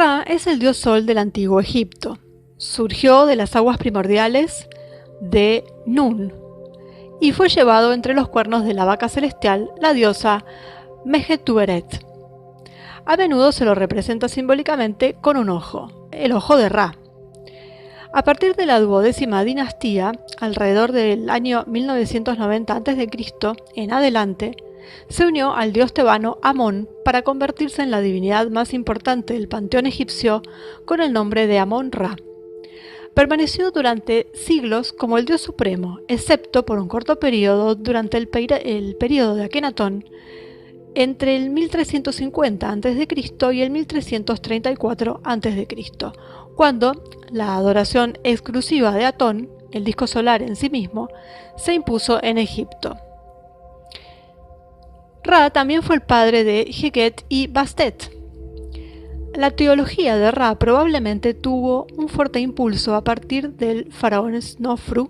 Ra es el dios sol del antiguo Egipto. Surgió de las aguas primordiales de Nun y fue llevado entre los cuernos de la vaca celestial, la diosa Mehetueret. A menudo se lo representa simbólicamente con un ojo, el ojo de Ra. A partir de la 12ª dinastía, alrededor del año 1990 a.C. en adelante, se unió al dios tebano Amón para convertirse en la divinidad más importante del panteón egipcio con el nombre de Amón-Ra. Permaneció durante siglos como el dios supremo, excepto por un corto periodo durante el período de Akenatón, entre el 1350 a.C. y el 1334 a.C., cuando la adoración exclusiva de Atón, el disco solar en sí mismo, se impuso en Egipto. Ra también fue el padre de Heqet y Bastet. La teología de Ra probablemente tuvo un fuerte impulso a partir del faraón Snofru,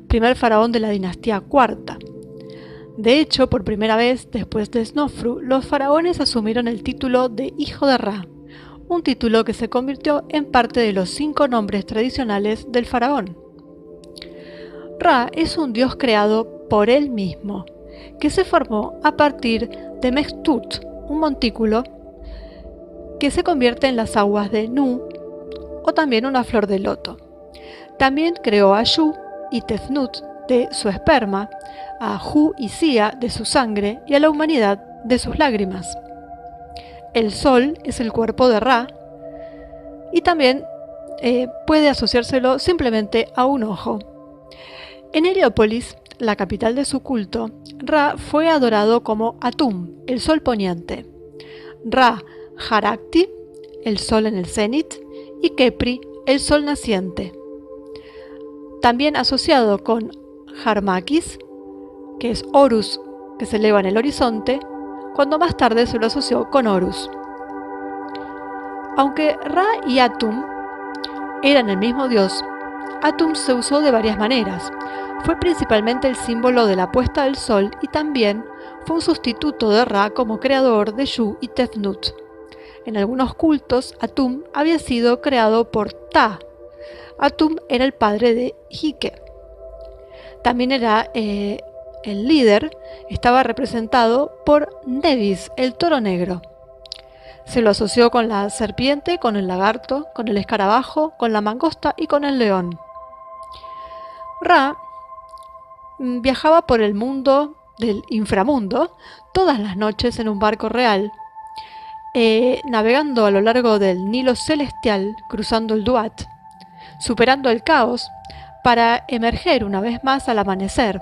primer faraón de la dinastía cuarta. De hecho, por primera vez después de Snofru, los faraones asumieron el título de hijo de Ra, un título que se convirtió en parte de los 5 nombres tradicionales del faraón. Ra es un dios creado por él mismo, que se formó a partir de Mehtut, un montículo que se convierte en las aguas de Nu, o también una flor de loto. También creó a Shu y Tefnut de su esperma, a Hu y Sia de su sangre y a la humanidad de sus lágrimas. El sol es el cuerpo de Ra y también puede asociárselo simplemente a un ojo. En Heliópolis, la capital de su culto, Ra fue adorado como Atum, el sol poniente, Ra Harakti, el sol en el cenit, y Kepri, el sol naciente. También asociado con Harmakis, que es Horus, que se eleva en el horizonte, cuando más tarde se lo asoció con Horus. Aunque Ra y Atum eran el mismo dios, Atum se usó de varias maneras. Fue principalmente el símbolo de la puesta del sol y también fue un sustituto de Ra como creador de Shu y Tefnut. En algunos cultos, Atum había sido creado por Ta. Atum era el padre de Hike. También era el líder, estaba representado por Nebis, el toro negro. Se lo asoció con la serpiente, con el lagarto, con el escarabajo, con la mangosta y con el león. Ra viajaba por el mundo del inframundo todas las noches en un barco real, navegando a lo largo del Nilo celestial, cruzando el Duat, superando el caos, para emerger una vez más al amanecer,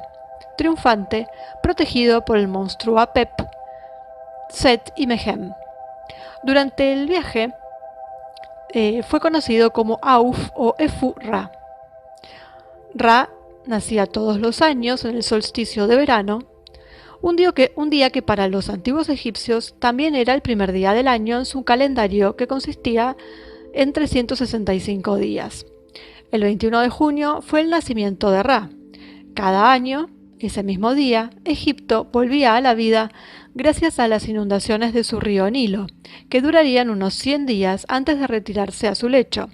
triunfante, protegido por el monstruo Apep, Set y Mehem. Durante el viaje fue conocido como Auf o Efu-Ra. Ra nacía todos los años en el solsticio de verano, un día que para los antiguos egipcios también era el primer día del año en su calendario, que consistía en 365 días. El 21 de junio fue el nacimiento de Ra. Cada año, ese mismo día, Egipto volvía a la vida gracias a las inundaciones de su río Nilo, que durarían unos 100 días antes de retirarse a su lecho.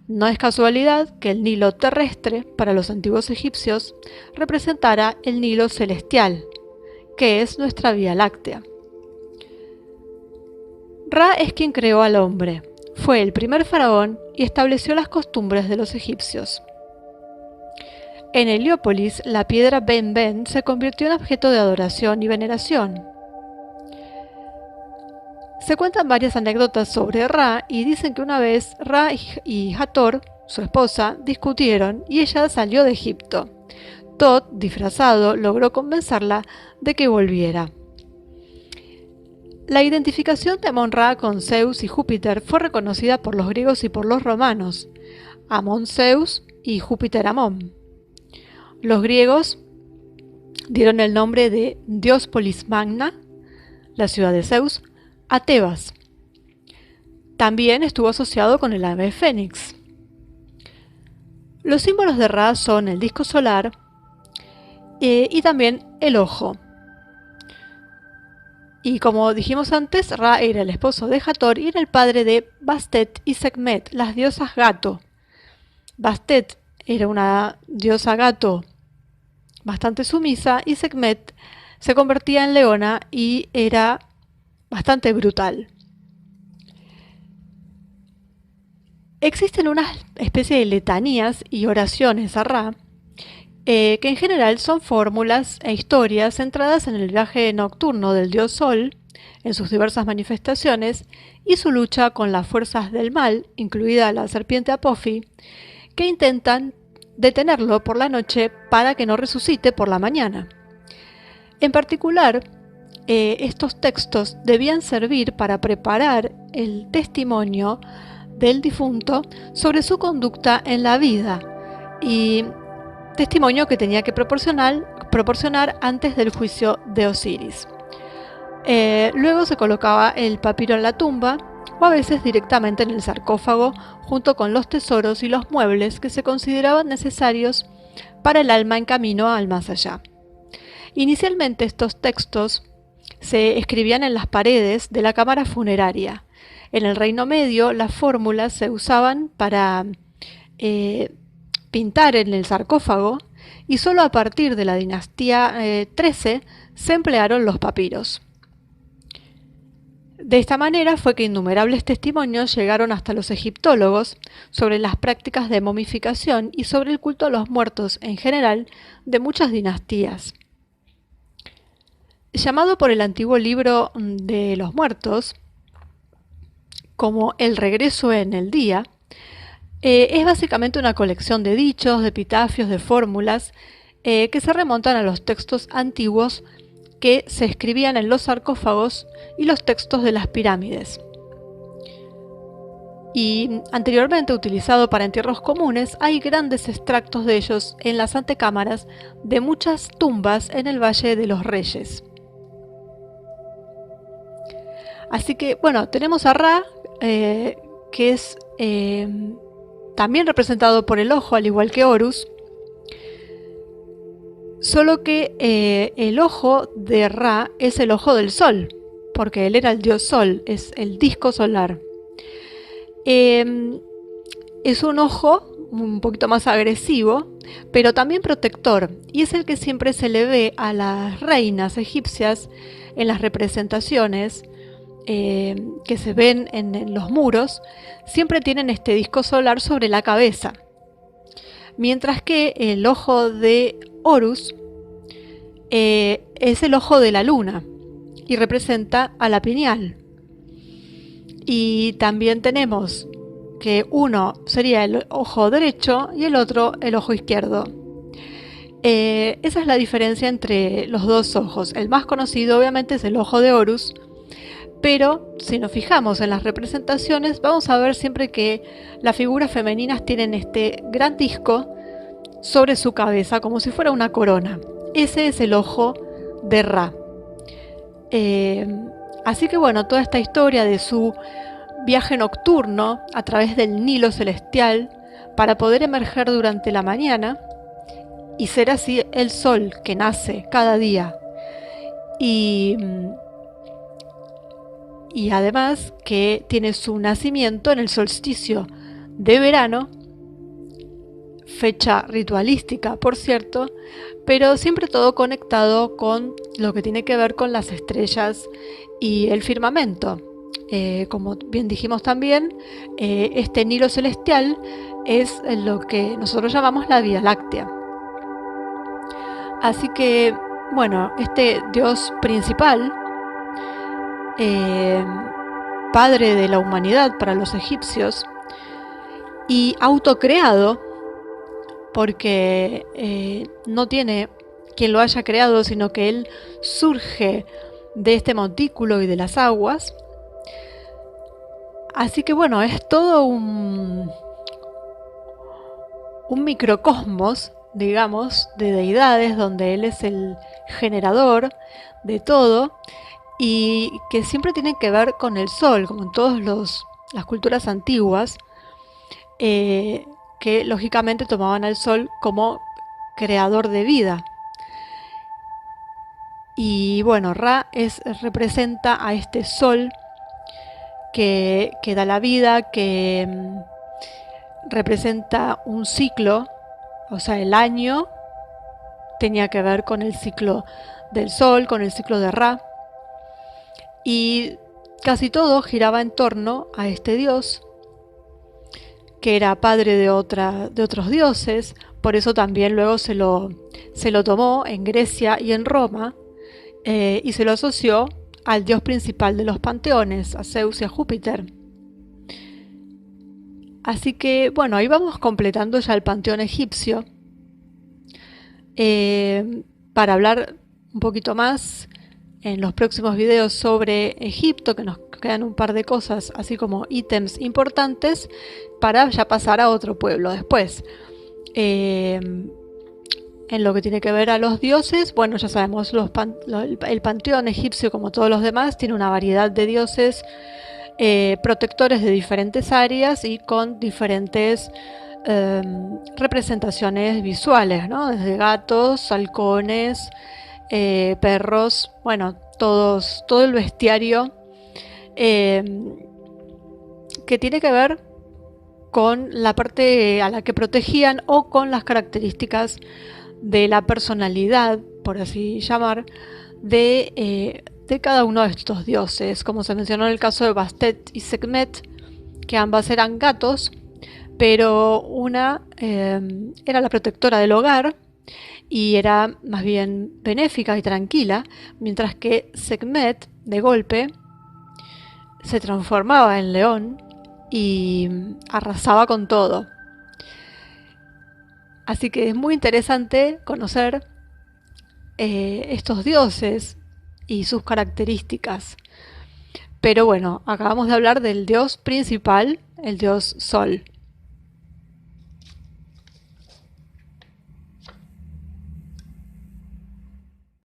No es casualidad que el Nilo terrestre, para los antiguos egipcios, representara el Nilo celestial, que es nuestra Vía Láctea. Ra es quien creó al hombre, fue el primer faraón y estableció las costumbres de los egipcios. En Heliópolis, la piedra Ben-Ben se convirtió en objeto de adoración y veneración. Se cuentan varias anécdotas sobre Ra y dicen que una vez Ra y Hathor, su esposa, discutieron y ella salió de Egipto. Tot, disfrazado, logró convencerla de que volviera. La identificación de Amón-Ra con Zeus y Júpiter fue reconocida por los griegos y por los romanos. Amón Zeus y Júpiter Amón. Los griegos dieron el nombre de Diospolis Magna, la ciudad de Zeus, a Tebas. También estuvo asociado con el ave fénix. Los símbolos de Ra son el disco solar y también el ojo. Y como dijimos antes, Ra era el esposo de Hathor y era el padre de Bastet y Sekhmet, las diosas gato. Bastet era una diosa gato bastante sumisa y Sekhmet se convertía en leona y era bastante brutal. Existen una especie de letanías y oraciones a Ra, que en general son fórmulas e historias centradas en el viaje nocturno del dios Sol, en sus diversas manifestaciones, y su lucha con las fuerzas del mal, incluida la serpiente Apofi, que intentan detenerlo por la noche para que no resucite por la mañana. En particular, estos textos debían servir para preparar el testimonio del difunto sobre su conducta en la vida, y testimonio que tenía que proporcionar antes del juicio de Osiris. Luego se colocaba el papiro en la tumba o a veces directamente en el sarcófago junto con los tesoros y los muebles que se consideraban necesarios para el alma en camino al más allá. Inicialmente estos textos se escribían en las paredes de la cámara funeraria. En el Reino Medio las fórmulas se usaban para pintar en el sarcófago y solo a partir de la dinastía 13 se emplearon los papiros. De esta manera fue que innumerables testimonios llegaron hasta los egiptólogos sobre las prácticas de momificación y sobre el culto a los muertos en general de muchas dinastías. Llamado por el antiguo libro de los muertos como El regreso en el día, es básicamente una colección de dichos, de epitafios, de fórmulas que se remontan a los textos antiguos que se escribían en los sarcófagos y los textos de las pirámides. Y anteriormente utilizado para entierros comunes, hay grandes extractos de ellos en las antecámaras de muchas tumbas en el Valle de los Reyes. Así que, bueno, tenemos a Ra, que es también representado por el ojo, al igual que Horus, solo que el ojo de Ra es el ojo del sol, porque él era el dios sol, es el disco solar. Es un ojo un poquito más agresivo, pero también protector, y es el que siempre se le ve a las reinas egipcias en las representaciones que se ven en los muros. Siempre tienen este disco solar sobre la cabeza, mientras que el ojo de Horus es el ojo de la luna y representa a la pineal. Y también tenemos que uno sería el ojo derecho y el otro el ojo izquierdo. Esa es la diferencia entre los dos ojos. El más conocido obviamente es el ojo de Horus, pero si nos fijamos en las representaciones vamos a ver siempre que las figuras femeninas tienen este gran disco sobre su cabeza como si fuera una corona. Ese es el ojo de Ra. Así que bueno, toda esta historia de su viaje nocturno a través del Nilo celestial para poder emerger durante la mañana y ser así el sol que nace cada día, y además que tiene su nacimiento en el solsticio de verano, fecha ritualística por cierto, pero siempre todo conectado con lo que tiene que ver con las estrellas y el firmamento. Como bien dijimos también, este Nilo celestial es lo que nosotros llamamos la Vía Láctea. Así que, bueno, este dios principal, padre de la humanidad para los egipcios y autocreado, porque no tiene quien lo haya creado, sino que él surge de este montículo y de las aguas. Así que bueno, es todo un microcosmos, digamos, de deidades, donde él es el generador de todo y que siempre tienen que ver con el sol, como en todas las culturas antiguas, que lógicamente tomaban al sol como creador de vida. Y bueno, Ra representa a este sol que da la vida, que representa un ciclo, o sea, el año tenía que ver con el ciclo del sol, con el ciclo de Ra, y casi todo giraba en torno a este dios, que era padre de otros dioses. Por eso también luego se lo tomó en Grecia y en Roma, y se lo asoció al dios principal de los panteones, a Zeus y a Júpiter. Así que bueno, ahí vamos completando ya el panteón egipcio. Para hablar un poquito más en los próximos videos sobre Egipto, que nos quedan un par de cosas, así como ítems importantes, para ya pasar a otro pueblo después. En lo que tiene que ver a los dioses, bueno, ya sabemos, el panteón egipcio, como todos los demás, tiene una variedad de dioses protectores de diferentes áreas y con diferentes representaciones visuales, ¿no? Desde gatos, halcones, perros, bueno, todo el bestiario que tiene que ver con la parte a la que protegían o con las características de la personalidad, por así llamar, de cada uno de estos dioses, como se mencionó en el caso de Bastet y Sekhmet, que ambas eran gatos, pero una era la protectora del hogar y era más bien benéfica y tranquila, mientras que Sekhmet, de golpe, se transformaba en león y arrasaba con todo. Así que es muy interesante conocer estos dioses y sus características. Pero bueno, acabamos de hablar del dios principal, el dios Sol.